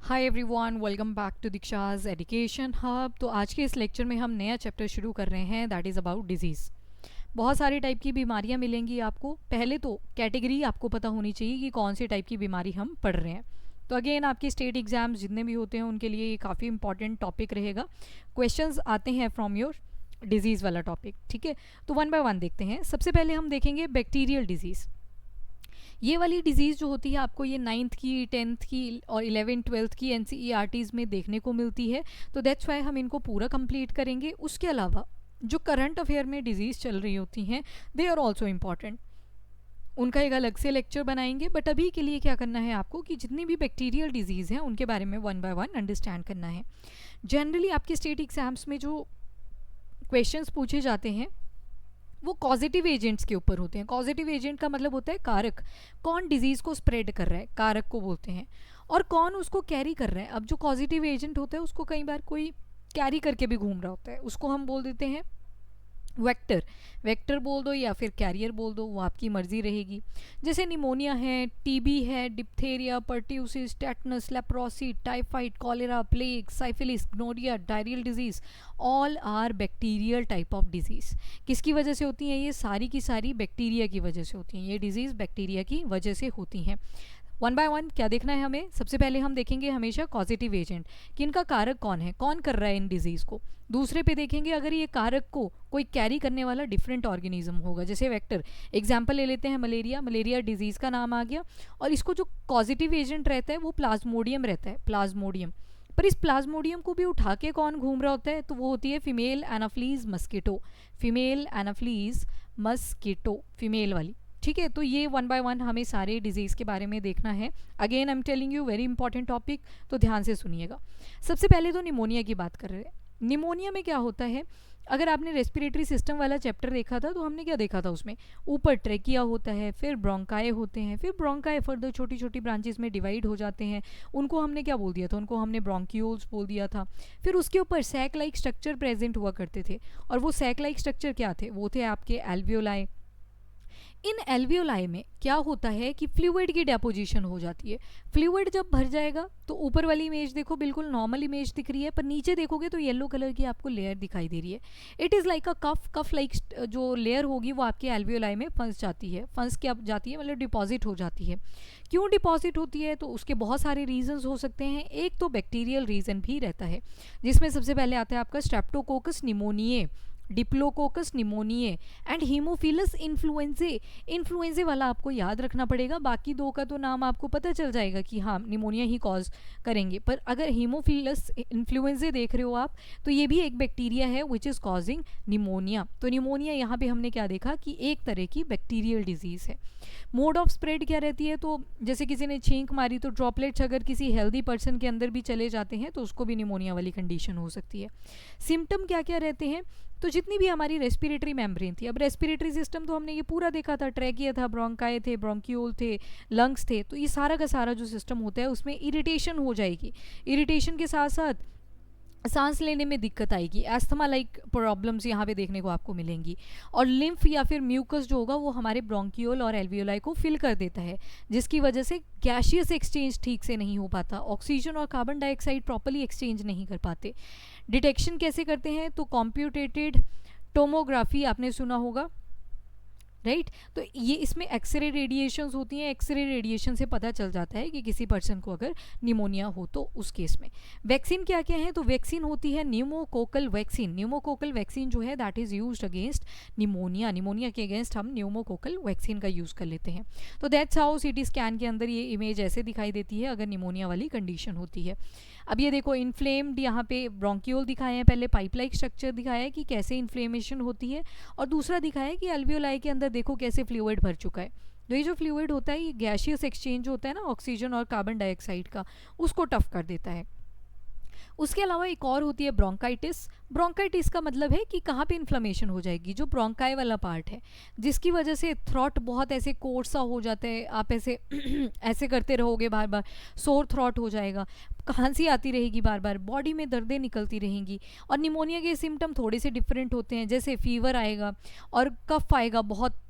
Hi everyone, welcome back to Diksha's education hub. तो आज के इस लेक्चर में हम नया चैप्टर शुरू कर रहे हैं, दैट इज़ अबाउट डिजीज़। बहुत सारी टाइप की बीमारियां मिलेंगी आपको। पहले तो कैटेगरी आपको पता होनी चाहिए कि कौन सी टाइप की बीमारी हम पढ़ रहे हैं। तो अगेन आपके स्टेट एग्जाम्स जितने भी होते हैं उनके लिए ये काफ़ी इंपॉर्टेंट टॉपिक रहेगा। क्वेश्चंस आते हैं फ्रॉम योर डिजीज़ वाला टॉपिक, ठीक है। तो वन बाय वन देखते हैं। सबसे पहले हम देखेंगे बैक्टीरियल डिजीज़। ये वाली डिजीज़ जो होती है आपको ये 9th की 10th की और 11th 12th की NCERTs में देखने को मिलती है। तो दैट्स वाई हम इनको पूरा कंप्लीट करेंगे। उसके अलावा जो करंट अफेयर में डिजीज़ चल रही होती हैं दे आर ऑल्सो इम्पॉर्टेंट, उनका एक अलग से लेक्चर बनाएंगे। बट अभी के लिए क्या करना है आपको कि जितनी भी बैक्टीरियल डिजीज़ हैं उनके बारे में वन बाय वन अंडरस्टैंड करना है। जनरली आपके स्टेट एग्जाम्स में जो क्वेश्चंस पूछे जाते हैं वो कॉजेटिव एजेंट्स के ऊपर होते हैं। कॉजेटिव एजेंट का मतलब होता है कारक, कौन डिजीज़ को स्प्रेड कर रहा है, कारक को बोलते हैं, और कौन उसको कैरी कर रहा है। अब जो पॉजिटिव एजेंट होता है उसको कई बार कोई कैरी करके भी घूम रहा होता है, उसको हम बोल देते हैं वेक्टर। वेक्टर बोल दो या फिर कैरियर बोल दो, वो आपकी मर्जी रहेगी। जैसे निमोनिया है, टीबी है, diphtheria, pertussis, tetanus, leprosy, typhoid, cholera, plague, syphilis, gonorrhoea, diarrhoeal disease, all are bacterial type of disease. किसकी वजह से होती हैं? ये सारी की सारी बैक्टीरिया की वजह से होती हैं। ये डिजीज़ बैक्टीरिया की वजह से होती हैं। वन बाय वन क्या देखना है हमें? सबसे पहले हम देखेंगे हमेशा पॉजिटिव एजेंट कि इनका कारक कौन है, कौन कर रहा है इन डिजीज़ को। दूसरे पे देखेंगे अगर ये कारक को कोई कैरी करने वाला डिफरेंट ऑर्गेनिज्म होगा, जैसे वेक्टर। एग्जाम्पल ले लेते हैं मलेरिया। मलेरिया डिजीज़ का नाम आ गया, और इसको जो पॉजिटिव एजेंट रहता है वो प्लाज्मोडियम रहता है, प्लाज्मोडियम। पर इस प्लाज्मोडियम को भी उठा के कौन घूम रहा होता है? तो वो होती है female Anopheles mosquito. Female Anopheles mosquito, female वाली, ठीक है। तो ये वन बाय वन हमें सारे डिजीज़ के बारे में देखना है। Again I am telling you very important topic, तो ध्यान से सुनिएगा। सबसे पहले तो निमोनिया की बात कर रहे हैं। निमोनिया में क्या होता है? अगर आपने रेस्पिरेटरी सिस्टम वाला चैप्टर देखा था तो हमने क्या देखा था उसमें? ऊपर ट्रेकिया होता है, फिर ब्रोंकाए होते हैं, फिर ब्रोंकाए फर्दर छोटी छोटी ब्रांचेस में डिवाइड हो जाते हैं। उनको हमने क्या बोल दिया था? उनको हमने ब्रोंक्यूल्स बोल दिया था। फिर उसके ऊपर सैक लाइक स्ट्रक्चर प्रेजेंट हुआ करते थे, और वो सैक लाइक स्ट्रक्चर क्या थे? वो थे आपके एल्वियोलाई। इन एल्वियोलाई में क्या होता है कि फ्लूइड की डेपोजिशन हो जाती है। फ्लूइड जब भर जाएगा तो ऊपर वाली इमेज देखो बिल्कुल नॉर्मल इमेज दिख रही है, पर नीचे देखोगे तो येलो कलर की आपको लेयर दिखाई दे रही है। It is like a cough like जो लेयर होगी वो आपके एल्वियोलाई में फंस जाती है। फंस क्या जाती है मतलब डिपॉजिट हो जाती है। क्यों डिपॉजिट होती है? तो उसके बहुत सारे रीजंस हो सकते हैं। एक तो बैक्टीरियल रीजन भी रहता है, जिसमें सबसे पहले आता है आपका स्ट्रेप्टोकोकस निमोनिए, डिप्लोकोकस निमोनिए एंड हीमोफिलस इन्फ्लुएंजे। इन्फ्लुएंजे वाला आपको याद रखना पड़ेगा, बाकी दो का तो नाम आपको पता चल जाएगा कि हाँ निमोनिया ही कॉज करेंगे। पर अगर हीमोफिलस इन्फ्लुएंजे देख रहे हो आप तो ये भी एक बैक्टीरिया है विच इज़ कॉजिंग निमोनिया। तो निमोनिया यहाँ पे हमने क्या देखा कि एक तरह की बैक्टीरियल डिजीज़ है। मोड ऑफ स्प्रेड क्या रहती है? तो जैसे किसी ने छींक मारी तो ड्रॉपलेट्स अगर किसी हेल्दी पर्सन के अंदर भी चले जाते हैं तो उसको भी निमोनिया वाली कंडीशन हो सकती है। सिम्टम क्या क्या रहते हैं? तो जितनी भी हमारी रेस्पिरेटरी मेम्ब्रेन थी, अब रेस्पिरेटरी सिस्टम तो हमने ये पूरा देखा था, ट्रैकिया था, ब्रोंकाई थे, ब्रोंक्यूल थे, लंग्स थे। तो ये सारा का सारा जो सिस्टम होता है उसमें इरिटेशन हो जाएगी। इरिटेशन के साथ साथ सांस लेने में दिक्कत आएगी, एस्थमा लाइक प्रॉब्लम्स यहाँ पे देखने को आपको मिलेंगी। और लिम्फ या फिर म्यूकस जो होगा वो हमारे ब्रोंकियोल और एल्वियोलाई को फिल कर देता है, जिसकी वजह से गैशियस एक्सचेंज ठीक से नहीं हो पाता, ऑक्सीजन और कार्बन डाइऑक्साइड प्रॉपर्ली एक्सचेंज नहीं कर पाते। डिटेक्शन कैसे करते हैं? तो कंप्यूटेटेड टोमोग्राफी आपने सुना होगा, राइट। तो ये इसमें एक्सरे रेडिएशंस होती हैं। एक्सरे रेडिएशन से पता चल जाता है कि किसी पर्सन को अगर निमोनिया हो तो उस केस में। वैक्सीन क्या क्या है? तो वैक्सीन होती है न्यूमोकोकल वैक्सीन। न्यूमोकोकल वैक्सीन जो है that is used against pneumonia. Pneumonia के अगेंस्ट हम न्यूमोकोकल वैक्सीन का यूज़ कर लेते हैं। तो दैट्स हाउ सीटी स्कैन के अंदर ये इमेज ऐसे दिखाई देती है अगर निमोनिया वाली कंडीशन होती है। अब ये देखो इन्फ्लेम्ड, यहाँ पे ब्रोंक्यूल दिखाए हैं, पहले पाइप लाइक स्ट्रक्चर दिखाया है कि कैसे इन्फ्लेमेशन होती है, और दूसरा दिखाया है कि एल्वियोलाई के अंदर देखो कैसे फ्लूइड भर चुका है। तो ये जो फ्लूइड होता है ये गैशियस एक्सचेंज होता है ना ऑक्सीजन और कार्बन डाइऑक्साइड का, उसको टफ कर देता है। उसके अलावा एक और होती है ब्रोंकाइटिस। ब्रोंकाइटिस का मतलब है कि कहाँ पे इन्फ्लेमेशन हो जाएगी, जो ब्रोंकाई वाला पार्ट है, जिसकी वजह से थ्रॉट बहुत ऐसे कोर्स सा हो जाता है, आप ऐसे ऐसे करते रहोगे बार बार, सोर थ्रॉट हो जाएगा, खांसी आती रहेगी बार बार, बॉडी में दर्दें निकलती रहेंगी। और निमोनिया के सिम्टम थोड़े से डिफरेंट होते हैं, जैसे फीवर आएगा और कफ आएगा बहुत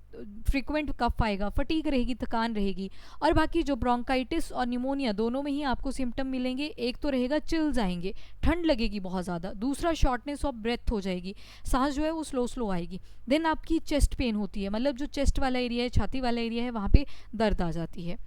फ्रिक्वेंट कफ आएगा, फटीग रहेगी, थकान रहेगी। और बाकी जो ब्रोंकाइटिस और न्यूमोनिया दोनों में ही आपको सिम्टम मिलेंगे। एक तो रहेगा चिल्स आएंगे, ठंड लगेगी बहुत ज़्यादा, दूसरा शॉर्टनेस ऑफ ब्रेथ हो जाएगी, सांस जो है वो स्लो स्लो आएगी। देन आपकी चेस्ट पेन होती है, मतलब जो चेस्ट वाला एरिया है, छाती वाला एरिया है, वहाँ पे दर्द आ जाती है।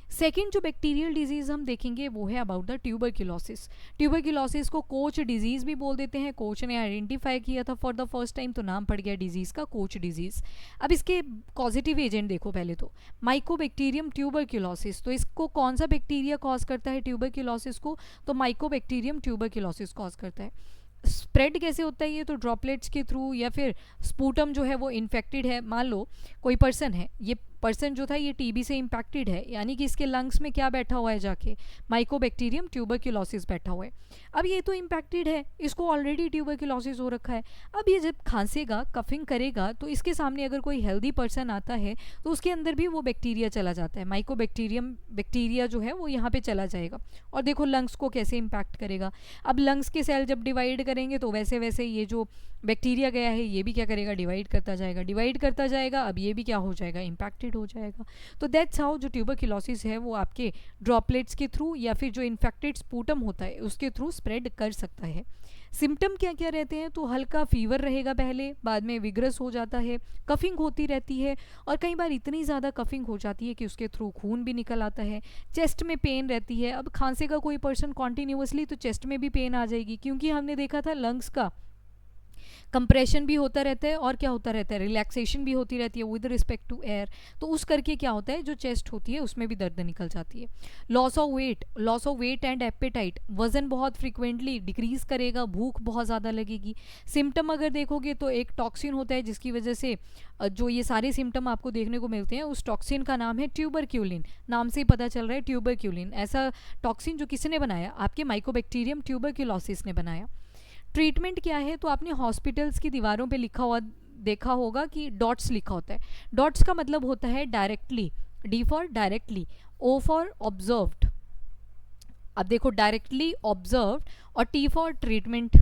सेकेंड जो बैक्टीरियल डिजीज़ हम देखेंगे वो है अबाउट द ट्यूबरक्यूलोसिस। ट्यूबरक्यूलोसिस को कोच डिजीज़ भी बोल देते हैं, कोच ने आइडेंटिफाई किया था फॉर द फर्स्ट टाइम, तो नाम पड़ गया डिजीज़ का कोच डिजीज़। अब इसके पॉजिटिव एजेंट देखो, पहले तो माइकोबैक्टीरियम ट्यूबरक्यूलोसिस। तो इसको कौन सा बैक्टीरिया कॉज करता है ट्यूबरक्यूलोसिस को? तो माइकोबैक्टीरियम ट्यूबरक्यूलोसिस कॉज करता है। स्प्रेड कैसे होता है ये? तो ड्रॉपलेट्स के थ्रू या फिर स्पूटम जो है वो इन्फेक्टेड है। मान लो कोई पर्सन है, ये पर्सन जो था ये टीबी से इम्पैक्टेड है, यानी कि इसके लंग्स में क्या बैठा हुआ है जाके? माइकोबैक्टीरियम ट्यूबरक्यूलोसिस बैठा हुआ है। अब ये तो इम्पैक्टेड है, इसको ऑलरेडी ट्यूबरक्यूलोसिस हो रखा है। अब ये जब खांसेगा, कफिंग करेगा, तो इसके सामने अगर कोई हेल्दी पर्सन आता है तो उसके अंदर भी वो बैक्टीरिया चला जाता है, माइकोबैक्टीरियम बैक्टीरिया जो है वो यहाँ पे चला जाएगा। और देखो लंग्स को कैसे इम्पैक्ट करेगा। अब लंग्स के सेल जब डिवाइड करेंगे तो वैसे वैसे ये जो बैक्टीरिया गया है ये भी क्या करेगा? डिवाइड करता जाएगा, डिवाइड करता जाएगा। अब ये भी क्या हो जाएगा? इम्पैक्टेड हो जाएगा। तो दैट्स हाउ जो ट्यूबरक्यूलोसिस है वो आपके ड्रॉपलेट्स के थ्रू या फिर जो इन्फेक्टेड स्पूटम होता है उसके थ्रू स्प्रेड कर सकता है। सिम्टम क्या क्या रहते हैं? तो हल्का फीवर रहेगा पहले, बाद में विग्रस हो जाता है, कफिंग होती रहती है, और कई बार इतनी ज़्यादा कफिंग हो जाती है कि उसके थ्रू खून भी निकल आता है। चेस्ट में पेन रहती है। अब खांसे का कोई पर्सन कॉन्टीन्यूसली तो चेस्ट में भी पेन आ जाएगी, क्योंकि हमने देखा था लंग्स का कंप्रेशन भी होता रहता है और क्या होता रहता है? रिलैक्सेशन भी होती रहती है विद रिस्पेक्ट टू एयर। तो उस करके क्या होता है, जो चेस्ट होती है उसमें भी दर्द निकल जाती है। Loss of weight and appetite, वजन बहुत फ्रिक्वेंटली डिक्रीज करेगा, भूख बहुत ज़्यादा लगेगी। सिम्टम अगर देखोगे तो एक टॉक्सिन होता है जिसकी वजह से जो ये सारे सिम्टम आपको देखने को मिलते हैं, उस टॉक्सिन का नाम है ट्यूबरक्यूलिन। नाम से ही पता चल रहा है ट्यूबरक्यूलिन। ऐसा टॉक्सिन जो किसने बनाया? आपके माइकोबैक्टीरियम ट्यूबरक्यूलोसिस ने बनाया। ट्रीटमेंट क्या है? तो आपने हॉस्पिटल्स की दीवारों पे लिखा हुआ देखा होगा कि डॉट्स लिखा होता है। डॉट्स का मतलब होता है directly, D for directly, O for observed. अब देखो डायरेक्टली, ऑब्जर्व्ड, और T for treatment,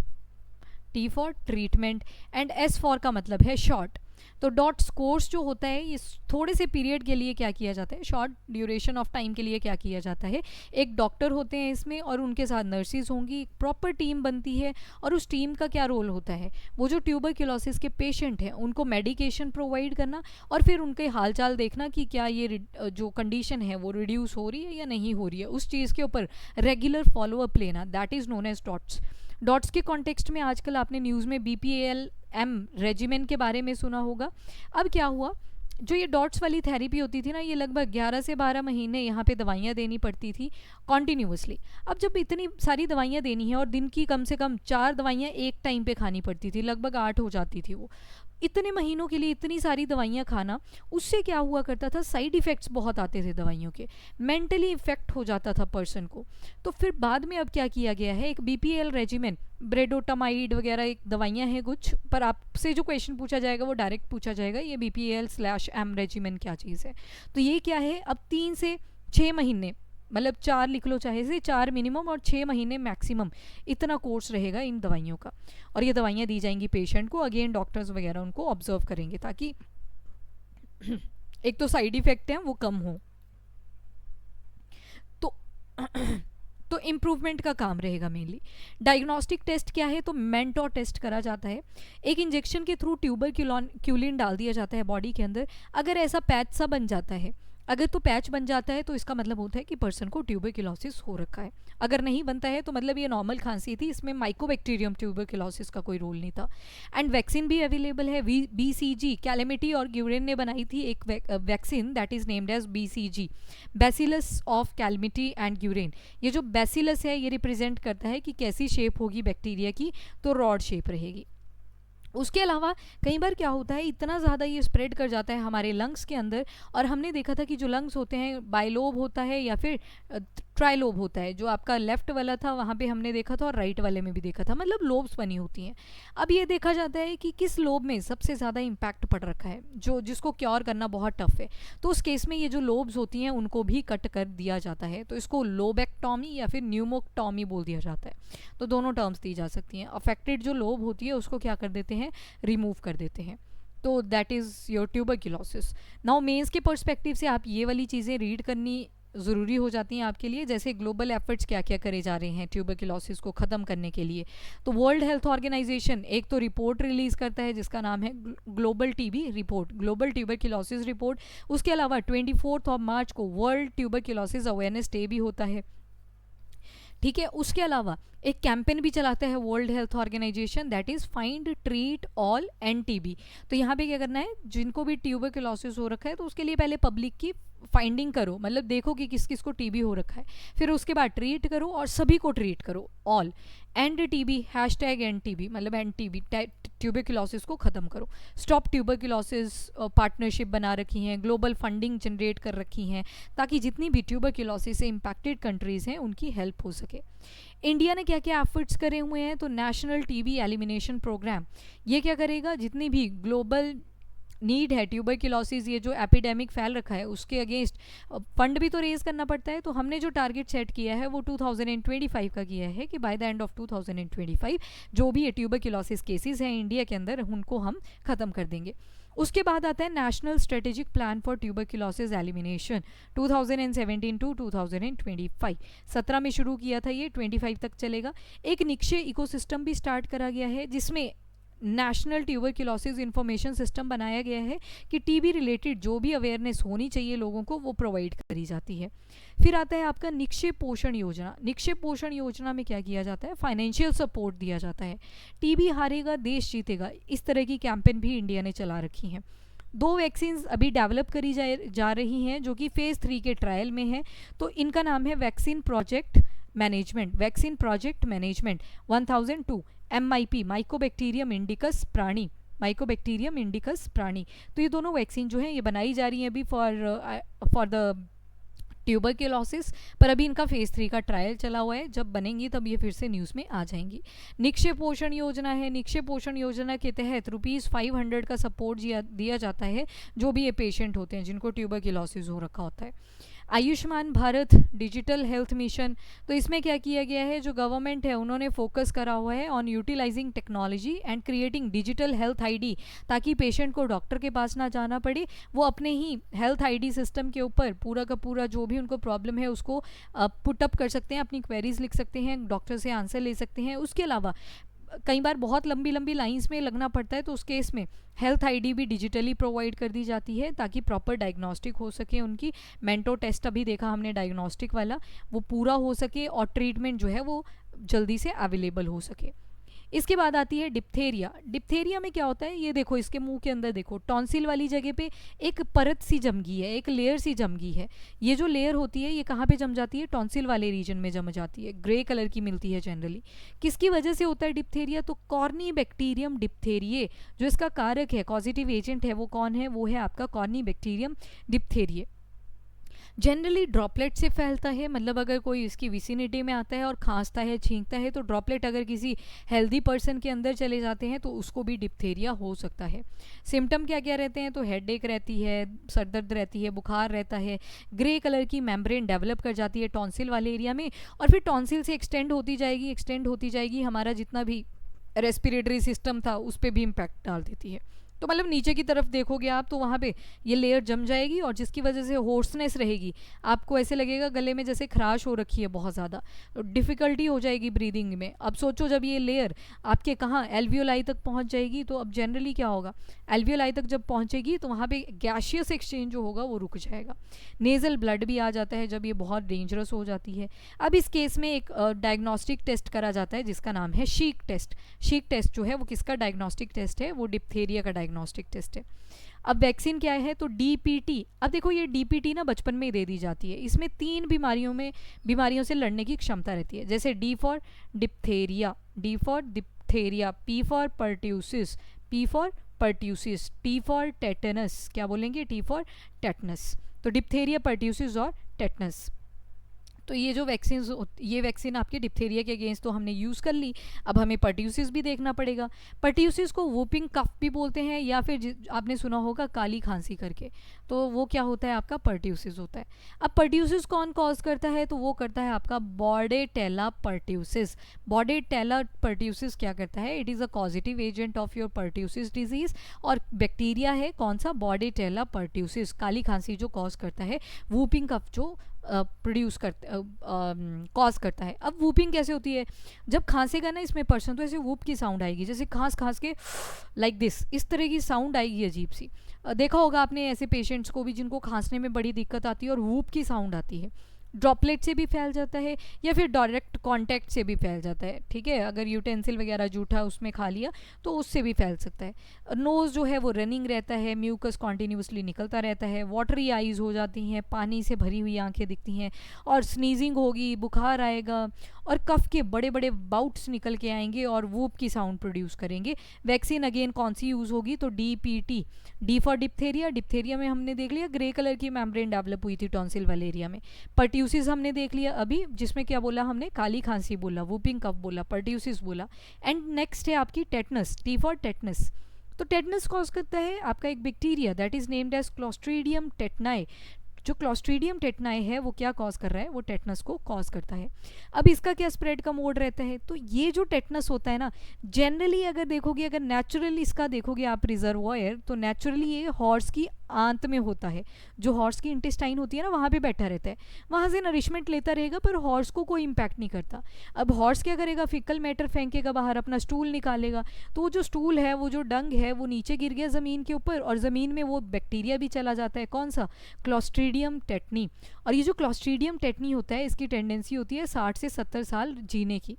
T for treatment, and S for का मतलब है शॉर्ट। तो डॉट्स कोर्स जो होता है ये थोड़े से पीरियड के लिए क्या किया जाता है? शॉर्ट ड्यूरेशन ऑफ टाइम के लिए क्या किया जाता है? एक डॉक्टर होते हैं इसमें और उनके साथ नर्सिस होंगी, एक प्रॉपर टीम बनती है। और उस टीम का क्या रोल होता है? वो जो ट्यूबरक्यूलोसिस के पेशेंट हैं उनको मेडिकेशन प्रोवाइड करना और फिर उनके हालचाल देखना कि क्या ये जो कंडीशन है वो रिड्यूस हो रही है या नहीं हो रही है, उस चीज़ के ऊपर रेगुलर फॉलोअप लेना। That is known as DOTS. DOTS के कॉन्टेक्स्ट में आजकल आपने न्यूज़ में BPALM रेजिमेन के बारे में सुना होगा। अब क्या हुआ, जो ये डॉट्स वाली थेरेपी होती थी ना, ये लगभग 11 से 12 महीने यहाँ पे दवाइयाँ देनी पड़ती थी कॉन्टीन्यूसली। अब जब इतनी सारी दवाइयाँ देनी है और दिन की कम से कम 4 दवाइयाँ एक टाइम पे खानी पड़ती थी, लगभग 8 हो जाती थी वो, इतने महीनों के लिए इतनी सारी दवाइयाँ खाना, उससे क्या हुआ करता था? साइड इफ़ेक्ट्स बहुत आते थे दवाइयों के, मेंटली इफ़ेक्ट हो जाता था पर्सन को। तो फिर बाद में अब क्या किया गया है, एक BPL रेजिमेन, ब्रेडोटामाइड वगैरह एक दवाइयाँ हैं कुछ, पर आपसे जो क्वेश्चन पूछा जाएगा वो डायरेक्ट पूछा जाएगा, ये BPL/M रेजिमेन क्या चीज़ है। तो ये क्या है, अब 3 से 6 महीने, मतलब 4 लिख लो चाहे से, 4 मिनिमम और 6 महीने मैक्सिमम, इतना कोर्स रहेगा इन दवाइयों का। और ये दवाइयाँ दी जाएंगी पेशेंट को, अगेन डॉक्टर्स वगैरह उनको ऑब्जर्व करेंगे ताकि एक तो साइड इफ़ेक्ट हैं वो कम हो। तो तो इम्प्रूवमेंट का काम रहेगा मेनली। डायग्नोस्टिक टेस्ट क्या है? तो मेंटोर टेस्ट करा जाता है। एक इंजेक्शन के थ्रू ट्यूबरक्यूलिन डाल दिया जाता है बॉडी के अंदर। अगर ऐसा पैच सा बन जाता है, अगर तो पैच बन जाता है तो इसका मतलब होता है कि पर्सन को ट्यूबरक्यूलोसिस हो रखा है। अगर नहीं बनता है तो मतलब ये नॉर्मल खांसी थी, इसमें माइकोबैक्टीरियम ट्यूबरक्यूलोसिस का कोई रोल नहीं था। एंड वैक्सीन भी अवेलेबल है। BCG, कैलेमिटी और ग्यूरेन ने बनाई थी एक vaccine, that is named as BCG, bacillus of Calmette and Guerin. ये जो बैसिलस है ये रिप्रेजेंट करता है कि कैसी शेप होगी बैक्टीरिया की, तो रॉड शेप रहेगी। उसके अलावा कई बार क्या होता है, इतना ज़्यादा ये स्प्रेड कर जाता है हमारे लंग्स के अंदर, और हमने देखा था कि जो लंग्स होते हैं बाइलोब होता है या फिर ट्राइलोब होता है, जो आपका लेफ्ट वाला था वहाँ पे हमने देखा था और राइट वाले में भी देखा था, मतलब लोब्स बनी होती हैं। अब ये देखा जाता है कि किस लोब में सबसे ज़्यादा इम्पैक्ट पड़ रखा है, जो जिसको क्योर करना बहुत टफ है। तो उस केस में ये जो लोब्स होती हैं उनको भी कट कर दिया जाता है, तो इसको लोबेक्टॉमी या फिर न्यूमोक्टॉमी बोल दिया जाता है। तो दोनों टर्म्स दी जा सकती हैं। अफेक्टेड जो लोब होती है उसको क्या कर देते हैं, रिमूव कर देते हैं। तो that is your tuberculosis. Now mains के पर्सपेक्टिव से आप ये वाली चीज़ें रीड करनी ज़रूरी हो जाती हैं आपके लिए, जैसे ग्लोबल एफर्ट्स क्या क्या करे जा रहे हैं ट्यूबरक्लोसिस को ख़त्म करने के लिए। तो वर्ल्ड हेल्थ ऑर्गेनाइजेशन एक तो रिपोर्ट रिलीज़ करता है जिसका नाम है global TB report, global tuberculosis report. उसके अलावा 24 मार्च को वर्ल्ड ट्यूबरक्लोसिस अवेयरनेस डे भी होता है, ठीक है। उसके अलावा एक कैंपेन भी चलाता है World Health Organization, that is find treat all and TB. तो यहाँ पे क्या करना है, जिनको भी ट्यूबरक्लोसिस हो रखा है तो उसके लिए पहले पब्लिक की फाइंडिंग करो, मतलब देखो कि किस किस को टीबी हो रखा है, फिर उसके बाद ट्रीट करो और सभी को ट्रीट करो, all and TB, hashtag end TB, मतलब एंड टीबी, ट्यूबरक्लोसिस को ख़त्म करो। स्टॉप ट्यूबरक्लोसिस पार्टनरशिप बना रखी हैं, ग्लोबल फंडिंग जनरेट कर रखी हैं, ताकि जितनी भी ट्यूबरक्लोसिस से इम्पैक्टेड कंट्रीज़ हैं उनकी हेल्प हो सके। इंडिया ने क्या क्या एफर्ट्स करे हुए हैं, तो नेशनल टीबी एलिमिनेशन प्रोग्राम, ये क्या करेगा, जितनी भी ग्लोबल नीड है ट्यूबरक्लोसिस, ये जो एपिडेमिक फैल रखा है उसके अगेंस्ट फंड भी तो रेज करना पड़ता है। तो हमने जो टारगेट सेट किया है वो 2025 का किया है कि बाय द एंड ऑफ 2025 जो भी ये ट्यूबरक्लोसिस केसेस हैं इंडिया के अंदर उनको हम ख़त्म कर देंगे। उसके बाद आता है national strategic plan for tuberculosis elimination 2017 to 2025। 17 में शुरू किया था, ये 25 तक चलेगा। एक निक्षय इकोसिस्टम भी स्टार्ट करा गया है जिसमें नेशनल ट्यूबरक्लोसिस इंफॉर्मेशन सिस्टम बनाया गया है कि टीबी रिलेटेड जो भी अवेयरनेस होनी चाहिए लोगों को वो प्रोवाइड करी जाती है। फिर आता है आपका निक्षय पोषण योजना। निक्षय पोषण योजना में क्या किया जाता है, फाइनेंशियल सपोर्ट दिया जाता है। टीबी हारेगा देश जीतेगा, इस तरह की कैंपेन भी इंडिया ने चला रखी हैं। 2 वैक्सीन अभी डेवलप करी जा रही हैं जो कि फेज़ 3 के ट्रायल में है। तो इनका नाम है vaccine project management, vaccine project management 1002, MIP, Mycobacterium indicus प्राणी, माइकोबैक्टीरियम इंडिकस प्राणी। तो ये दोनों वैक्सीन जो है ये बनाई जा रही हैं अभी फॉर द ट्यूबरक्लोसिस, पर अभी इनका फेज़ 3 का ट्रायल चला हुआ है, जब बनेंगी तब ये फिर से न्यूज़ में आ जाएंगी। निक्षय पोषण योजना है, निक्षय पोषण योजना के तहत ₹500 का सपोर्ट दिया जाता है जो भी ये पेशेंट होते हैं जिनको ट्यूबरक्लोसिस हो रखा होता है। Ayushman Bharat digital health mission, तो इसमें क्या किया गया है, जो गवर्नमेंट है उन्होंने फोकस करा हुआ है on utilising technology and creating digital health ID, ताकि पेशेंट को डॉक्टर के पास ना जाना पड़े, वो अपने ही हेल्थ आईडी सिस्टम के ऊपर पूरा का पूरा जो भी उनको प्रॉब्लम है उसको पुटअप कर सकते हैं, अपनी क्वेरीज लिख सकते हैं, डॉक्टर से आंसर ले सकते हैं। उसके अलावा कई बार बहुत लंबी लंबी लाइंस में लगना पड़ता है, तो उस केस में हेल्थ आईडी भी डिजिटली प्रोवाइड कर दी जाती है ताकि प्रॉपर डायग्नोस्टिक हो सके उनकी। मेंटो टेस्ट अभी देखा हमने डायग्नोस्टिक वाला, वो पूरा हो सके और ट्रीटमेंट जो है वो जल्दी से अवेलेबल हो सके। इसके बाद आती है डिप्थेरिया। डिप्थेरिया में क्या होता है, ये देखो इसके मुंह के अंदर देखो, टॉन्सिल वाली जगह पे एक परत सी जम गई है, एक लेयर सी जम गई है। ये जो लेयर होती है ये कहाँ पे जम जाती है, टॉन्सिल वाले रीजन में जम जाती है, ग्रे कलर की मिलती है जनरली। किसकी वजह से होता है डिप्थेरिया, तो कॉर्नीबैक्टीरियम डिप्थेरिये, जो इसका कारक है, कॉजिटिव एजेंट है, वो कौन है, वो है आपका कॉर्नीबैक्टीरियम डिप्थेरिये। जनरली ड्रॉपलेट से फैलता है, मतलब अगर कोई इसकी विसिनिटी में आता है और खांसता है, छींकता है, तो ड्रॉपलेट अगर किसी हेल्दी पर्सन के अंदर चले जाते हैं तो उसको भी डिप्थेरिया हो सकता है। सिम्टम क्या क्या रहते हैं, तो हेडेक रहती है, सरदर्द रहती है, बुखार रहता है, ग्रे कलर की मेम्ब्रेन डेवलप कर जाती है टॉन्सिल वाले एरिया में, और फिर टॉन्सिल से एक्सटेंड होती जाएगी हमारा जितना भी रेस्पिरेटरी सिस्टम था उस पर भी इम्पैक्ट डाल देती है। तो मतलब नीचे की तरफ देखोगे आप तो वहाँ पे ये लेयर जम जाएगी और जिसकी वजह से होर्सनेस रहेगी, आपको ऐसे लगेगा गले में जैसे खराश हो रखी है बहुत ज़्यादा, डिफ़िकल्टी हो जाएगी ब्रीदिंग में। अब सोचो जब ये लेयर आपके कहाँ एल्वियोलाई तक पहुँच जाएगी, तो अब जनरली क्या होगा, एल्वियोलाई तक जब पहुँचेगी तो वहाँ पे गैशियस एक्सचेंज जो होगा वो रुक जाएगा। नेज़ल ब्लड भी आ जाता है जब ये बहुत डेंजरस हो जाती है। अब इस केस में एक डायग्नोस्टिक टेस्ट करा जाता है जिसका नाम है शीक टेस्ट। शीक टेस्ट जो है वो किसका डायग्नोस्टिक टेस्ट है, वो डिप्थेरिया का डायग्नोस्टिक टेस्ट है। अब वैक्सीन क्या है, तो डीपीटी। अब देखो ये डीपीटी ना बचपन में ही दे दी जाती है, इसमें 3 बीमारियों से लड़ने की क्षमता रहती है, जैसे D for diphtheria, P for pertussis, T for tetanus, क्या बोलेंगे, टी फॉर टेटनस। तो डिप्थेरिया, पर्ट्यूसिस और टेटनस। तो ये वैक्सीन आपके डिप्थेरिया के अगेंस्ट तो हमने यूज़ कर ली। अब हमें पर्ट्यूसिस भी देखना पड़ेगा। पर्ट्यूसिस को वूपिंग कफ भी बोलते हैं, या फिर आपने सुना होगा काली खांसी करके, तो वो क्या होता है आपका पर्ट्यूसिस होता है। अब पर्ट्यूसिस कौन कॉज करता है, तो वो करता है आपका बॉर्डेटेला पर्ट्यूसिस। बॉर्डेटेला पर्ट्यूसिस क्या करता है, it is a causative agent of your pertussis disease, और बैक्टीरिया है कौन सा, बॉर्डेटेला पर्ट्यूसिस, काली खांसी जो कॉज करता है, वूपिंग कफ जो प्रोड्यूस करता कॉज करता है। अब वूपिंग कैसे होती है, जब खांसेगा ना इसमें पर्सन, तो ऐसे वूप की साउंड आएगी, जैसे खांस खांस के लाइक दिस, इस तरह की साउंड आएगी अजीब सी। देखा होगा आपने ऐसे पेशेंट्स को भी जिनको खांसने में बड़ी दिक्कत आती है और वूप की साउंड आती है। ड्रॉपलेट से भी फैल जाता है या फिर डायरेक्ट कांटेक्ट से भी फैल जाता है, ठीक है, अगर यूटेंसिल वगैरह जूठा उसमें खा लिया तो उससे भी फैल सकता है। नोज़ जो है वो रनिंग रहता है, म्यूकस कॉन्टीन्यूसली निकलता रहता है, वाटरी आइज़ हो जाती हैं, पानी से भरी हुई आंखें दिखती हैं, और स्नीजिंग होगी, बुखार आएगा, और कफ के बड़े बड़े बाउट्स निकल के आएंगे और वूप की साउंड प्रोड्यूस करेंगे। वैक्सीन अगेन कौन सी यूज़ होगी, तो DPT, D for diphtheria. Diphtheria में हमने देख लिया ग्रे कलर की मेम्ब्रेन डेवलप हुई थी टॉन्सिल वाले एरिया में। पर्ट्यूसिस हमने देख लिया अभी, जिसमें क्या बोला हमने, काली खांसी बोला, वूपिंग कफ बोला, पर्ट्यूसिस बोला। एंड नेक्स्ट है आपकी टेटनस, टी फॉर टेटनस। तो टेटनस कॉज करता है आपका एक bacteria that is named as Clostridium tetani. जो क्लोस्ट्रीडियम टेटनाई है वो क्या कॉज कर रहा है, वो टेटनस को कॉज करता है। अब इसका क्या स्प्रेड का मोड रहता है, तो ये जो टेटनस होता है ना, जनरली अगर देखोगे, अगर नेचुरली इसका देखोगे आप रिजर्वॉयर, तो नेचुरली ये हॉर्स की आंत में होता है, जो हॉर्स की इंटेस्टाइन होती है ना, वहाँ पे बैठा रहता है, वहाँ से नरिशमेंट लेता रहेगा, पर हॉर्स को कोई इम्पैक्ट नहीं करता। अब हॉर्स क्या करेगा, फिकल मैटर फेंकेगा बाहर, अपना स्टूल निकालेगा, तो वो जो स्टूल है, वो जो डंग है, वो नीचे गिर गया ज़मीन के ऊपर, और ज़मीन में वो बैक्टीरिया भी चला जाता है, कौन सा, क्लोस्ट्रीडियम टेटनी। और ये जो क्लोस्ट्रीडियम टेटनी होता है, इसकी टेंडेंसी होती है 60 से 70 साल जीने की,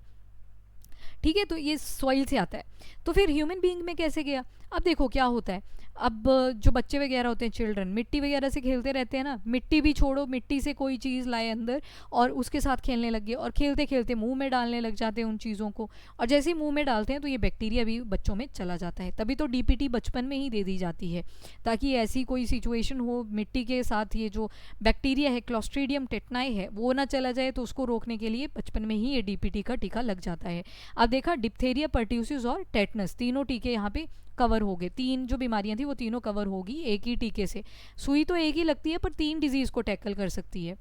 ठीक है, तो ये सॉइल से आता है। तो फिर ह्यूमन बीइंग में कैसे गया, अब देखो क्या होता है, अब जो बच्चे वगैरह होते हैं, चिल्ड्रन, मिट्टी वगैरह से खेलते रहते हैं ना, मिट्टी भी छोड़ो, मिट्टी से कोई चीज़ लाए अंदर और उसके साथ खेलने लग गए, और खेलते खेलते मुंह में डालने लग जाते हैं उन चीज़ों को, और जैसे ही मुंह में डालते हैं तो ये बैक्टीरिया भी बच्चों में चला जाता है। तभी तो DPT बचपन में ही दे दी जाती है, ताकि ऐसी कोई सिचुएशन हो, मिट्टी के साथ ये जो बैक्टीरिया है, क्लोस्ट्रीडियम टेटनाई है, वो ना चला जाए, तो उसको रोकने के लिए बचपन में ही ये DPT का टीका लग जाता है। अब देखा, डिप्थेरिया, पर्ट्यूसिस और टेटनस, तीनों टीके यहाँ पे कवर हो गए। तीन जो बीमारियां थी वो तीनों कवर होगी एक ही टीके से। सुई तो एक ही लगती है, पर 3 डिजीज़ को टैकल कर सकती है।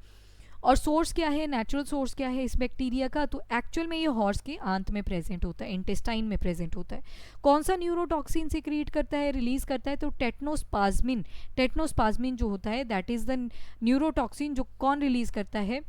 और सोर्स क्या है, नेचुरल सोर्स क्या है इस बैक्टीरिया का, तो एक्चुअल में ये हॉर्स के आंत में प्रेजेंट होता है, इंटेस्टाइन में प्रेजेंट होता है। कौन सा न्यूरोटॉक्सिन से क्रिएट करता है, रिलीज करता है, तो टेटनोस्पाज्मिन। टेटनोस्पाज्मिन जो होता है दैट इज़ द न्यूरोटॉक्सिन, जो कौन रिलीज करता है,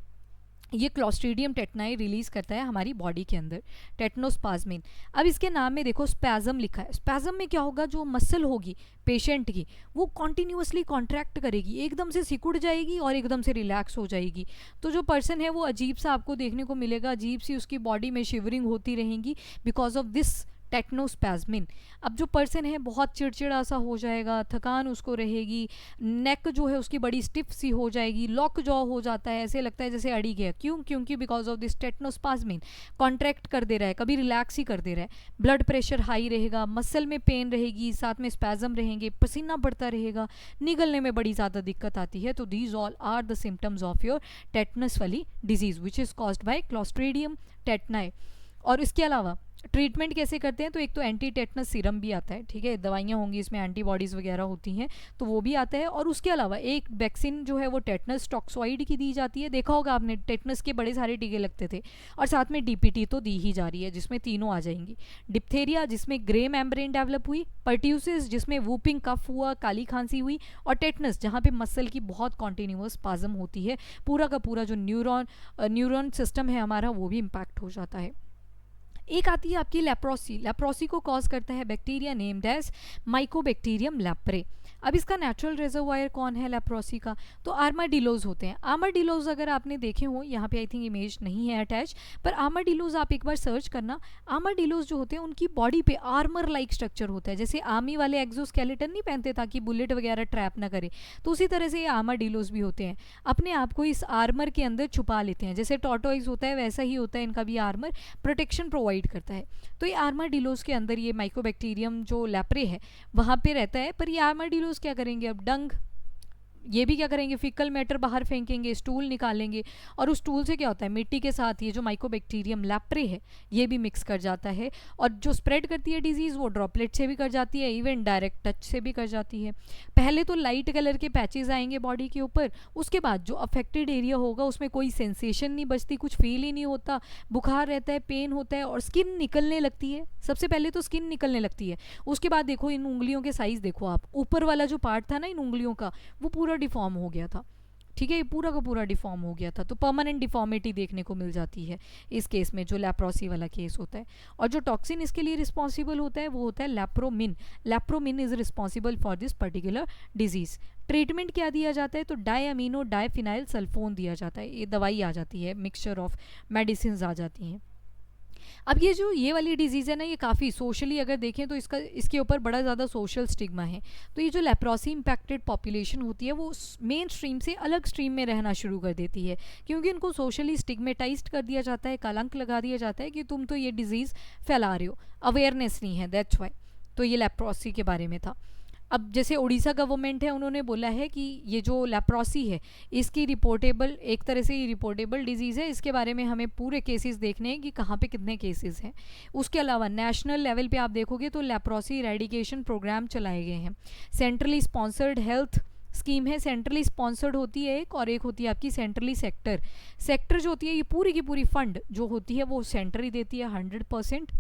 ये क्लोस्ट्रीडियम टेटनाई रिलीज करता है हमारी बॉडी के अंदर, टेटनोस्पाज्मिन। अब इसके नाम में देखो स्पैज़म लिखा है, स्पैज़म में क्या होगा, जो मसल होगी पेशेंट की, वो कॉन्टीन्यूसली कॉन्ट्रैक्ट करेगी, एकदम से सिकुड़ जाएगी और एकदम से रिलैक्स हो जाएगी। तो जो पर्सन है वो अजीब सा आपको देखने को मिलेगा, अजीब सी उसकी बॉडी में शिवरिंग होती रहेंगी बिकॉज ऑफ दिस टेक्नोस्पैज्मिन। अब जो पर्सन है बहुत चिड़चिड़ा सा हो जाएगा, थकान उसको रहेगी, नेक जो है उसकी बड़ी स्टिफ सी हो जाएगी, लॉक जॉ हो जाता है, ऐसे लगता है जैसे अड़ी गया, क्यों, क्योंकि बिकॉज ऑफ दिस टेक्नोस्पैज्मिन कॉन्ट्रैक्ट कर दे रहा है, कभी रिलैक्स ही कर दे रहा है। ब्लड प्रेशर हाई रहेगा, मसल में पेन रहेगी, साथ में स्पैज्म रहेंगे, पसीना बढ़ता रहेगा, निगलने में बड़ी ज़्यादा दिक्कत आती है। तो these all are the symptoms of your tetanus वाली disease which is caused by clostridium tetani. और इसके अलावा ट्रीटमेंट कैसे करते हैं, तो एक तो एंटी टेटनस सीरम भी आता है, ठीक है, दवाइयाँ होंगी इसमें, एंटीबॉडीज़ वगैरह होती हैं, तो वो भी आता है। और उसके अलावा एक वैक्सीन जो है वो टेटनस टॉक्सॉइड की दी जाती है, देखा होगा आपने, टेटनस के बड़े सारे टीके लगते थे। और साथ में DPT तो दी ही जा रही है, जिसमें तीनों आ जाएंगी, डिप्थेरिया जिसमें ग्रे मेम्ब्रेन डेवलप हुई, पर्ट्यूसिस जिसमें वूपिंग कफ हुआ, काली खांसी हुई, और टेटनस जहाँ पे मसल की बहुत कॉन्टीन्यूअस स्पाज्म होती है, पूरा का पूरा जो न्यूरॉन सिस्टम है हमारा वो भी इम्पैक्ट हो जाता है। एक आती है आपकी लेप्रोसी। लेप्रोसी को कॉज करता है bacteria named as Mycobacterium leprae. अब इसका नेचुरल रिजर्वायर कौन है लेप्रोसी का, तो आर्माडिलोज होते हैं। आर्माडिलोज अगर आपने देखे हो, यहाँ पे आई थिंक इमेज नहीं है अटैच, पर आर्माडिलोज आप एक बार सर्च करना। आर्माडिलोज जो होते हैं उनकी बॉडी पे आर्मर लाइक स्ट्रक्चर होता है, जैसे आर्मी वाले एक्सोस्केलेटन नहीं पहनते ताकि बुलेट वगैरह ट्रैप ना करे, तो उसी तरह से ये आर्माडिलोज भी होते हैं, अपने आप को इस आर्मर के अंदर छुपा लेते हैं। जैसे टॉर्टोइज होता है वैसा ही होता है इनका भी आर्मर, प्रोटेक्शन प्रोवाइड करता है। तो ये आर्माडिलोज के अंदर ये माइकोबैक्टीरियम जो लेप्रे है वहाँ पे रहता है। पर ये आर्माडिलोज क्या करेंगे, अब डंग ये भी क्या करेंगे, फिकल मैटर बाहर फेंकेंगे, स्टूल निकालेंगे, और उस स्टूल से क्या होता है, मिट्टी के साथ ये जो माइकोबैक्टीरियम लैप्रे है ये भी मिक्स कर जाता है, और जो स्प्रेड करती है डिजीज़ वो ड्रॉपलेट से भी कर जाती है, इवन डायरेक्ट टच से भी कर जाती है। पहले तो लाइट कलर के पैचेस आएंगे बॉडी के ऊपर, उसके बाद जो अफेक्टेड एरिया होगा उसमें कोई सेंसेशन नहीं बचती, कुछ फील ही नहीं होता, बुखार रहता है, पेन होता है, और स्किन निकलने लगती है। सबसे पहले तो स्किन निकलने लगती है, उसके बाद देखो इन उंगलियों के साइज देखो आप, ऊपर वाला जो पार्ट था ना इन उंगलियों का वो पूरा डिफॉर्म हो गया था, ठीक है, ये पूरा का पूरा डिफॉर्म हो गया था। तो परमानेंट डिफॉर्मिटी देखने को मिल जाती है इस केस में, जो लैप्रोसी वाला केस होता है। और जो टॉक्सिन इसके लिए रिस्पॉन्सिबल होता है वो होता है lepromin. Lepromin is responsible for this particular disease. Treatment क्या दिया जाता है, तो डायअमीनो डायफिनाइल सल्फोन दिया जाता है, ये दवाई आ जाती है, मिक्सचर ऑफ मेडिसिन आ जाती हैं। अब ये जो ये वाली डिजीज़ है ना, ये काफ़ी सोशली अगर देखें तो इसके ऊपर बड़ा ज़्यादा सोशल स्टिग्मा है। तो ये जो लेप्रोसी इम्पैक्टेड पॉपुलेशन होती है वो मेन स्ट्रीम से अलग स्ट्रीम में रहना शुरू कर देती है, क्योंकि उनको सोशली स्टिग्मेटाइज्ड कर दिया जाता है, कलंक लगा दिया जाता है कि तुम तो ये डिज़ीज़ फैला रहे हो, अवेयरनेस नहीं है, दैट्स वाई। तो ये लेप्रोसी के बारे में था। अब जैसे उड़ीसा गवर्नमेंट है, उन्होंने बोला है कि ये जो लेप्रोसी है इसकी रिपोर्टेबल, एक तरह से ये रिपोर्टेबल डिजीज़ है, इसके बारे में हमें पूरे केसेस देखने हैं कि कहाँ पे कितने केसेस हैं। उसके अलावा नेशनल लेवल पे आप देखोगे तो लेप्रोसी इरेडिकेशन प्रोग्राम चलाए गए हैं। सेंट्रली स्पॉन्सर्ड हेल्थ स्कीम है, सेंट्रली स्पॉन्सर्ड होती है एक, और एक होती है आपकी सेंट्रली सेक्टर जो होती है, ये पूरी की पूरी फंड जो होती है वो सेंटर ही देती है 100%।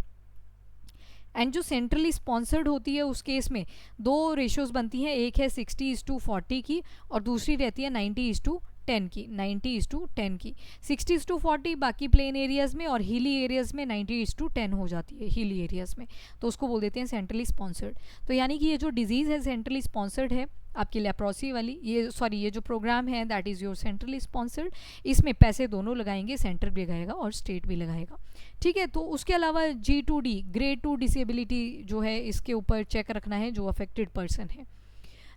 एंड जो सेंट्रली स्पॉन्सर्ड होती है उस केस में दो रेशियोज बनती हैं, एक है 60:40 की और दूसरी रहती है 90:10 की। 90:10 की, 60:40 बाकी प्लेन एरियाज में, और हिली एरियाज में 90:10 हो जाती है हिली एरियाज में, तो उसको बोल देते हैं सेंट्रली स्पॉन्सर्ड। तो यानी कि ये जो डिजीज़ है सेंट्रली स्पॉन्सर्ड है आपकी लेप्रोसी वाली, ये जो प्रोग्राम है that is your centrally sponsored. इसमें पैसे दोनों लगाएंगे, सेंटर भी लगाएगा और स्टेट भी लगाएगा, ठीक है। तो उसके अलावा G2D ग्रेड 2 डिसेबिलिटी जो है इसके ऊपर चेक रखना है जो अफेक्टेड पर्सन है।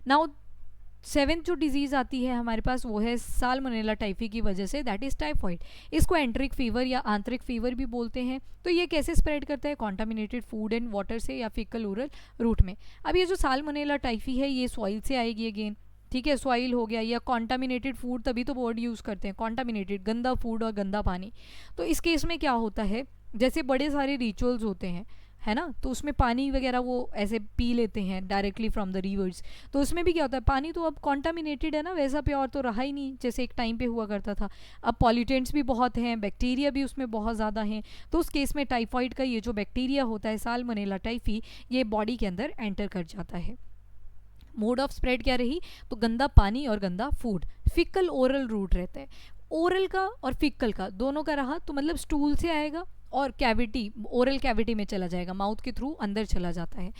नाउ 7th जो डिजीज़ आती है हमारे पास वो है साल्मोनेला टाइफी की वजह से, दैट इज़ टाइफॉइड। इसको एंट्रिक फीवर या आंतरिक फीवर भी बोलते हैं। तो ये कैसे स्प्रेड करता है, कॉन्टामिनेटेड फूड एंड वाटर से या फीकल ओरल रूट में। अब ये जो साल्मोनेला टाइफी है ये सॉइल से आएगी अगेन, ठीक है, सॉइल हो गया या कॉन्टामिनेटेड फूड, तभी तो वर्ड यूज़ करते हैं कॉन्टामिनेटेड, गंदा फूड और गंदा पानी। तो इस केस में क्या होता है, जैसे बड़े सारे रिचुअल्स होते हैं है ना, तो उसमें पानी वगैरह वो ऐसे पी लेते हैं डायरेक्टली फ्रॉम द रिवर्स, तो उसमें भी क्या होता है, पानी तो अब कॉन्टामिनेटेड है ना, वैसा प्योर तो रहा ही नहीं जैसे एक टाइम पे हुआ करता था। अब पॉल्यूटेंट्स भी बहुत हैं, बैक्टीरिया भी उसमें बहुत ज़्यादा हैं, तो उस केस में टाइफॉइड का ये जो बैक्टीरिया होता है साल्मोनेला टाइफी, ये बॉडी के अंदर एंटर कर जाता है। मोड ऑफ स्प्रेड क्या रही, तो गंदा पानी और गंदा फूड, फिकल ओरल रूट रहता है। ओरल का और फिकल का दोनों का रहा, तो मतलब स्टूल से आएगा और कैविटी, ओरल कैविटी में चला जाएगा, माउथ के थ्रू अंदर चला जाता है।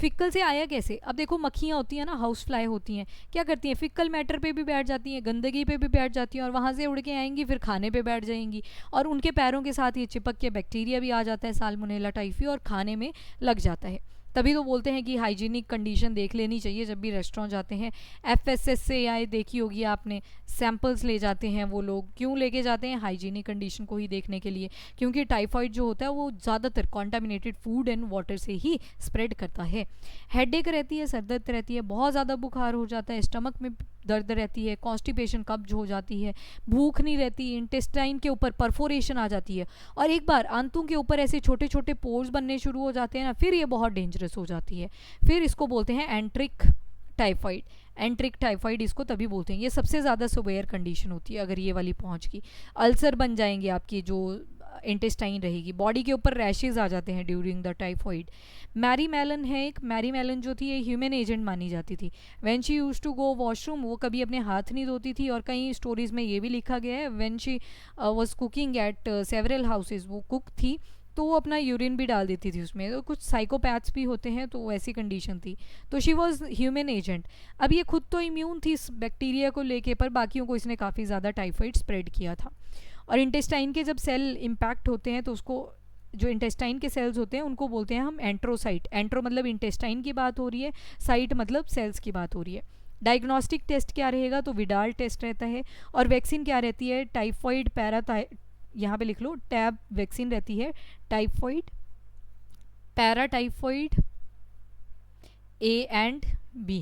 फिक्कल से आया कैसे, अब देखो मक्खियाँ होती हैं ना, हाउस फ्लाई होती हैं, क्या करती हैं, फिक्कल मैटर पे भी बैठ जाती हैं, गंदगी पे भी बैठ जाती हैं, और वहाँ से उड़ के आएंगी फिर खाने पे बैठ जाएंगी, और उनके पैरों के साथ ये चिपक के बैक्टीरिया भी आ जाता है साल्मोनेला टाइफी, और खाने में लग जाता है। तभी तो बोलते हैं कि हाइजीनिक कंडीशन देख लेनी चाहिए जब भी रेस्टोरेंट जाते हैं। FSS से आए देखी होगी आपने, सैंपल्स ले जाते हैं वो लोग, क्यों लेके जाते हैं, हाइजीनिक कंडीशन को ही देखने के लिए, क्योंकि टाइफाइड जो होता है वो ज़्यादातर कॉन्टामिनेटेड फूड एंड वाटर से ही स्प्रेड करता है। हेडेक रहती है, सरदर्द रहती है, बहुत ज़्यादा बुखार हो जाता है, स्टमक में दर्द रहती है, कॉन्स्टिपेशन कब्ज हो जाती है, भूख नहीं रहती, इंटेस्टाइन के ऊपर परफोरेशन आ जाती है, और एक बार आंतों के ऊपर ऐसे छोटे छोटे पोर्स बनने शुरू हो जाते हैं ना, फिर ये बहुत डेंजरस हो जाती है, फिर इसको बोलते हैं एंट्रिक टाइफाइड। एंट्रिक टाइफाइड इसको तभी बोलते हैं, ये सबसे ज़्यादा सुवेयर कंडीशन होती है अगर ये वाली पहुंच गई। अल्सर बन जाएंगे आपकी, जो इंटेस्टाइन रहेगी, बॉडी के ऊपर रैशेज आ जाते हैं during the typhoid. Mary Mallon है एक, मैरी मेलन जो थी ये ह्यूमन एजेंट मानी जाती थी। When she used to go washroom, वो कभी अपने हाथ नहीं धोती थी, और कई स्टोरीज में ये भी लिखा गया है when she was cooking eight several houses, वो कुक थी तो वो अपना यूरिन भी डाल देती थी उसमें, तो कुछ साइकोपैथ्स भी होते हैं, तो ऐसी कंडीशन थी, तो शी वॉज ह्यूमन एजेंट। अब ये खुद तो इम्यून थी इस बैक्टीरिया को लेके, पर बाकियों को इसने काफ़ी ज़्यादा टाइफाइड स्प्रेड किया था। और इंटेस्टाइन के जब सेल इम्पैक्ट होते हैं तो उसको, जो इंटेस्टाइन के सेल्स होते हैं उनको बोलते हैं हम एंट्रोसाइट। एंट्रो मतलब इंटेस्टाइन की बात हो रही है, साइट मतलब सेल्स की बात हो रही है। डायग्नोस्टिक टेस्ट क्या रहेगा, तो विडाल टेस्ट रहता है, और वैक्सीन क्या रहती है, टाइफॉइड यहाँ पे लिख लो, टैब वैक्सीन रहती है, typhoid, paratyphoid A and B,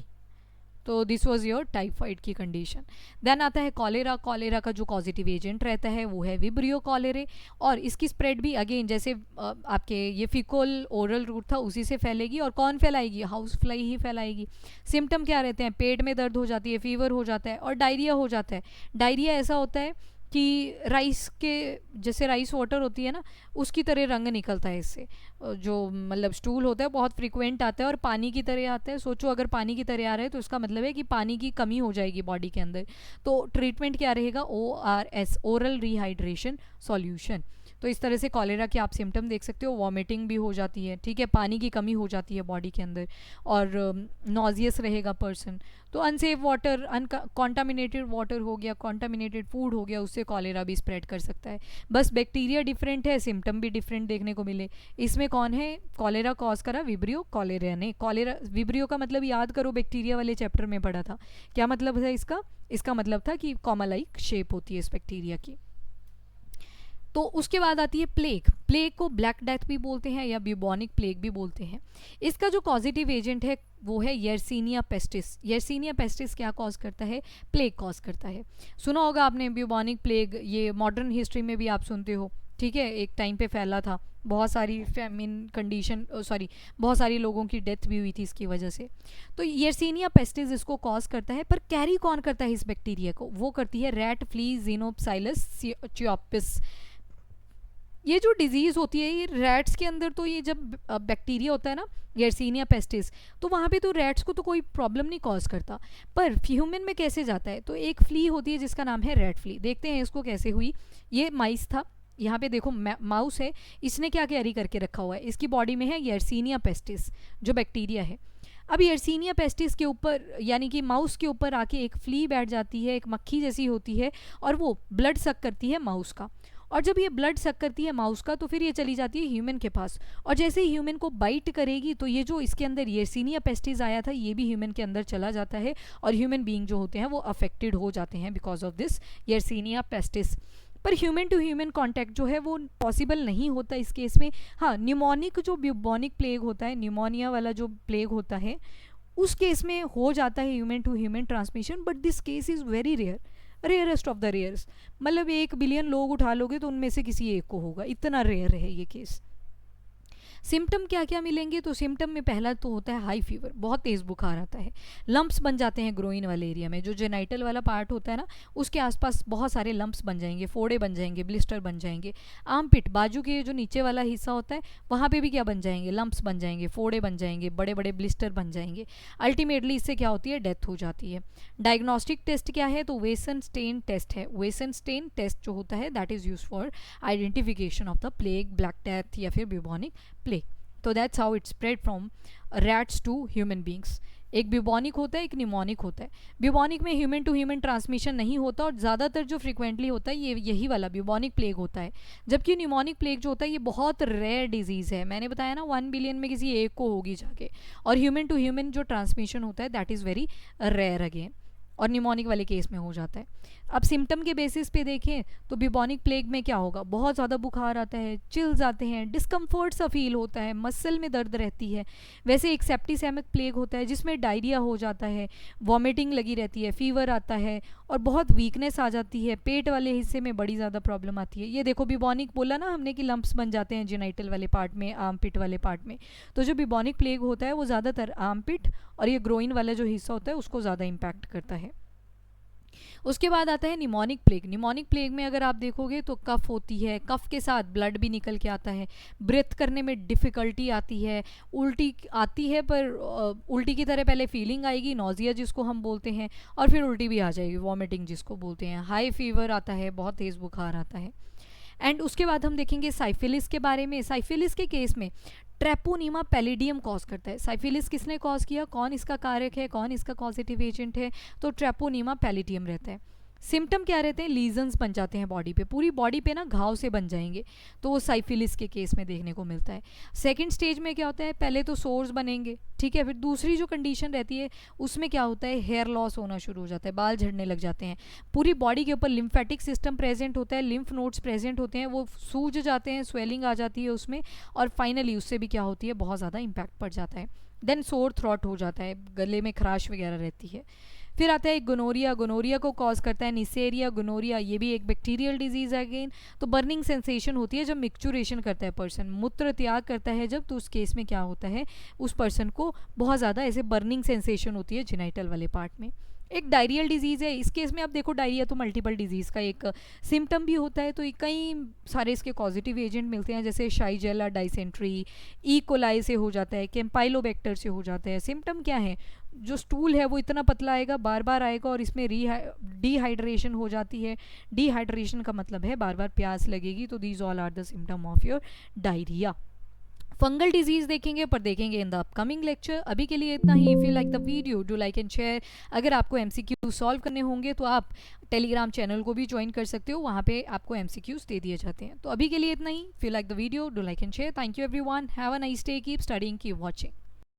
तो दिस वाज योर टाइफाइड की कंडीशन। देन आता है कॉलेरा। कॉलेरा का जो पॉजिटिव एजेंट रहता है वो है विब्रियो कॉलेरे, और इसकी स्प्रेड भी अगेन जैसे आपके ये फिकोल ओरल रूट था उसी से फैलेगी। और कौन फैलाएगी? हाउस फ्लाई ही फैलाएगी। सिम्टम क्या रहते हैं? पेट में दर्द हो जाती है, फीवर हो जाता है और डायरिया हो जाता है। डायरिया ऐसा होता है कि राइस के जैसे राइस वाटर होती है ना, उसकी तरह रंग निकलता है इससे। जो मतलब स्टूल होता है बहुत फ्रिक्वेंट आता है और पानी की तरह आता है। सोचो अगर पानी की तरह आ रहा है तो इसका मतलब है कि पानी की कमी हो जाएगी बॉडी के अंदर। तो ट्रीटमेंट क्या रहेगा? ORS, oral rehydration solution. तो इस तरह से कॉलेरा के आप सिम्टम देख सकते हो। वॉमिटिंग भी हो जाती है, ठीक है, पानी की कमी हो जाती है बॉडी के अंदर, और नॉजियस रहेगा पर्सन। तो अनसेफ वाटर, कॉन्टामिनेटेड वाटर हो गया, कॉन्टामिनेटेड फूड हो गया, उससे कॉलेरा भी स्प्रेड कर सकता है। बस बैक्टीरिया डिफरेंट है, सिम्टम भी डिफरेंट देखने को मिले। इसमें कौन है कॉलेरा कॉज करा? विब्रियो कॉलेरा ने। कॉलेरा विब्रियो का मतलब याद करो, बैक्टीरिया वाले चैप्टर में पढ़ा था। क्या मतलब है इसका? इसका मतलब था कि कॉमा लाइक शेप होती है इस बैक्टीरिया की। तो उसके बाद आती है प्लेग। प्लेग को ब्लैक डेथ भी बोलते हैं या ब्यूबॉनिक प्लेग भी बोलते हैं। इसका जो पॉजिटिव एजेंट है वो है यर्सीनिया पेस्टिस। यर्सीनिया पेस्टिस क्या कॉज करता है? प्लेग कॉज करता है। सुना होगा आपने ब्यूबॉनिक प्लेग, ये मॉडर्न हिस्ट्री में भी आप सुनते हो, ठीक है। एक टाइम पे फैला था, बहुत सारी फैमिन कंडीशन, बहुत सारी लोगों की डेथ भी हुई थी इसकी वजह से। तो यर्सीनिया पेस्टिस इसको कॉज करता है, पर कैरी कौन करता है इस बैक्टीरिया को? वो करती है रैट फ्ली ज़िनोप्सिलस च्योपिस। ये जो डिजीज़ होती है ये रैट्स के अंदर, तो ये जब बैक्टीरिया होता है ना यर्सीनिया पेस्टिस, तो वहाँ पे तो रैट्स को तो कोई प्रॉब्लम नहीं कॉज करता, पर ह्यूमन में कैसे जाता है? तो एक फ्ली होती है जिसका नाम है रैट फ्ली। देखते हैं इसको कैसे हुई। ये माइस था, यहाँ पे देखो माउस है, इसने क्या कैरी करके रखा हुआ है? इसकी बॉडी में है यर्सीनिया पेस्टिस जो बैक्टीरिया है। अब यर्सीनिया पेस्टिस के ऊपर यानी कि माउस के ऊपर आके एक फ्ली बैठ जाती है, एक मक्खी जैसी होती है, और वो ब्लड सक करती है माउस का। और जब ये ब्लड सक करती है माउस का तो फिर ये चली जाती है ह्यूमन के पास, और जैसे ही ह्यूमन को बाइट करेगी तो ये जो इसके अंदर यर्सीनिया पेस्टिस आया था ये भी ह्यूमन के अंदर चला जाता है, और ह्यूमन बीइंग जो होते हैं वो अफेक्टेड हो जाते हैं because of this Yersinia pestis. पर ह्यूमन टू ह्यूमन कांटेक्ट जो है वो पॉसिबल नहीं होता इस केस में। हाँ, न्यूमोनिक जो ब्यूबॉनिक प्लेग होता है, न्यूमोनिया वाला जो प्लेग होता है, उस केस में हो जाता है human to human transmission, but this case is very rare, rarest of the rares. मतलब 1 बिलियन लोग उठा लोगे तो उनमें से किसी एक को होगा, इतना रेयर है ये केस। सिम्टम क्या क्या मिलेंगे? तो सिम्टम में पहला तो होता है हाई फीवर, बहुत तेज़ बुखार आता है। लंप्स बन जाते हैं ग्रोइन वाले एरिया में, जो जेनाइटल वाला पार्ट होता है ना उसके आसपास बहुत सारे लंप्स बन जाएंगे, फोड़े बन जाएंगे, ब्लिस्टर बन जाएंगे। आर्म पिट, बाजू के जो नीचे वाला हिस्सा होता है वहाँ पे भी क्या बन जाएंगे? लंप्स बन जाएंगे, फोड़े बन जाएंगे, बड़े बड़े ब्लिस्टर बन जाएंगे। अल्टीमेटली इससे क्या होती है? डेथ हो जाती है। डायग्नोस्टिक टेस्ट क्या है? तो वेसन स्टेन टेस्ट है। वेसन स्टेन टेस्ट जो होता है that is use for identification of the plague, black death या फिर ब्यूबॉनिक प्लेग। तो that's how it spread from rats to human beings. एक ब्यूबॉनिक होता है, एक न्यूमोनिक होता है। ब्यूबॉनिक में ह्यूमन टू ह्यूमन ट्रांसमिशन नहीं होता, और ज़्यादातर जो फ्रिक्वेंटली होता है ये यही वाला ब्यूबॉनिक प्लेग होता है। जबकि न्यूमोनिक प्लेग जो होता है ये बहुत रेयर डिजीज़ है। मैंने बताया ना 1 बिलियन में किसी एक को होगी जाके, और ह्यूमन टू ह्यूमन जो ट्रांसमिशन होता है that is very rare again, और न्यूमोनिक वाले केस में हो जाता है। अब सिम्टम के बेसिस पे देखें तो ब्यूबॉनिक प्लेग में क्या होगा? बहुत ज़्यादा बुखार आता है, चिल्स आते हैं, डिस्कम्फर्ट सा फील होता है, मसल में दर्द रहती है। वैसे एक सेप्टिसेमिक प्लेग होता है जिसमें डायरिया हो जाता है, वॉमिटिंग लगी रहती है, फीवर आता है, और बहुत वीकनेस आ जाती है। पेट वाले हिस्से में बड़ी ज़्यादा प्रॉब्लम आती है। ये देखो ब्यूबॉनिक बोला ना हमने कि लंप्स बन जाते हैं जेनाइटल वाले पार्ट में, आर्म पिट वाले पार्ट में। तो जो ब्यूबॉनिक प्लेग होता है वो ज़्यादातर आर्म पिट और ये ग्रोइन वाला जो हिस्सा होता है उसको ज़्यादा इम्पैक्ट करता है। उसके बाद आता है निमोनिक प्लेग। निमोनिक प्लेग में अगर आप देखोगे तो कफ होती है, कफ के साथ ब्लड भी निकल के आता है, ब्रेथ करने में डिफ़िकल्टी आती है, उल्टी आती है, पर उल्टी की तरह पहले फीलिंग आएगी, नोजिया जिसको हम बोलते हैं, और फिर उल्टी भी आ जाएगी, वॉमिटिंग जिसको बोलते हैं। हाई फीवर आता है, बहुत तेज़ बुखार आता है। एंड उसके बाद हम देखेंगे साइफिलिस के बारे में। साइफिलिस के केस में ट्रेपोनीमा पैलिडियम कॉज करता है। साइफिलिस किसने कॉज किया? कौन इसका कारक है? कौन इसका कॉजेटिव एजेंट है? तो ट्रेपोनीमा पैलिडियम रहता है। सिम्टम क्या रहते हैं? लीजन्स बन जाते हैं बॉडी पे, पूरी बॉडी पे ना घाव से बन जाएंगे, तो वो साइफिलिस के केस में देखने को मिलता है। सेकंड स्टेज में क्या होता है? पहले तो सोर्स बनेंगे, ठीक है, फिर दूसरी जो कंडीशन रहती है उसमें क्या होता है? हेयर लॉस होना शुरू हो जाता है, बाल झड़ने लग जाते हैं, पूरी बॉडी के ऊपर लिम्फेटिक सिस्टम प्रेजेंट होता है, लिम्फ नोड्स प्रेजेंट होते हैं, वो सूज जाते हैं, स्वेलिंग आ जाती है उसमें, और फाइनली उससे भी क्या होती है? बहुत ज़्यादा इम्पैक्ट पड़ जाता है। देन सोर थ्रॉट हो जाता है, गले में खराश वगैरह रहती है। फिर आता है गोनोरिया, गोनोरिया को कॉज करता है निसेरिया गोनोरिया, ये भी एक बैक्टीरियल डिजीज़ है अगेन। तो बर्निंग सेंसेशन होती है जब मिक्चुरेशन करता है पर्सन, मूत्र त्याग करता है जब, तो उस केस में क्या होता है, उस पर्सन को बहुत ज़्यादा ऐसे बर्निंग सेंसेशन होती है जेनाइटल वाले पार्ट में। एक डायरियल डिजीज़ है, इस केस में आप देखो डायरिया तो मल्टीपल डिजीज़ का एक सिम्टम भी होता है, तो कई सारे इसके पॉजिटिव एजेंट मिलते हैं, जैसे शाइजेला डाइसेंट्री, ई कोलाई से हो जाता है, कैम्पाइलोबैक्टर से हो जाता है। सिम्टम क्या है, जो स्टूल है वो इतना पतला आएगा, बार बार आएगा, और इसमें डिहाइड्रेशन हो जाती है। डिहाइड्रेशन का मतलब है बार बार प्यास लगेगी, तो these all are the symptom of your diarrhoea. Fungal disease देखेंगे, पर देखेंगे इन द अपकमिंग लेक्चर। अभी के लिए इतना ही। If you like the video do like and share. अगर आपको एमसीक्यू सॉल्व करने होंगे तो आप टेलीग्राम चैनल को भी ज्वाइन कर सकते हो, वहाँ पे आपको एमसीक्यूज दे दिए जाते हैं। तो अभी के लिए इतना ही। If you like the video do like and share. Thank you everyone, have a nice day, keep studying, keep watching.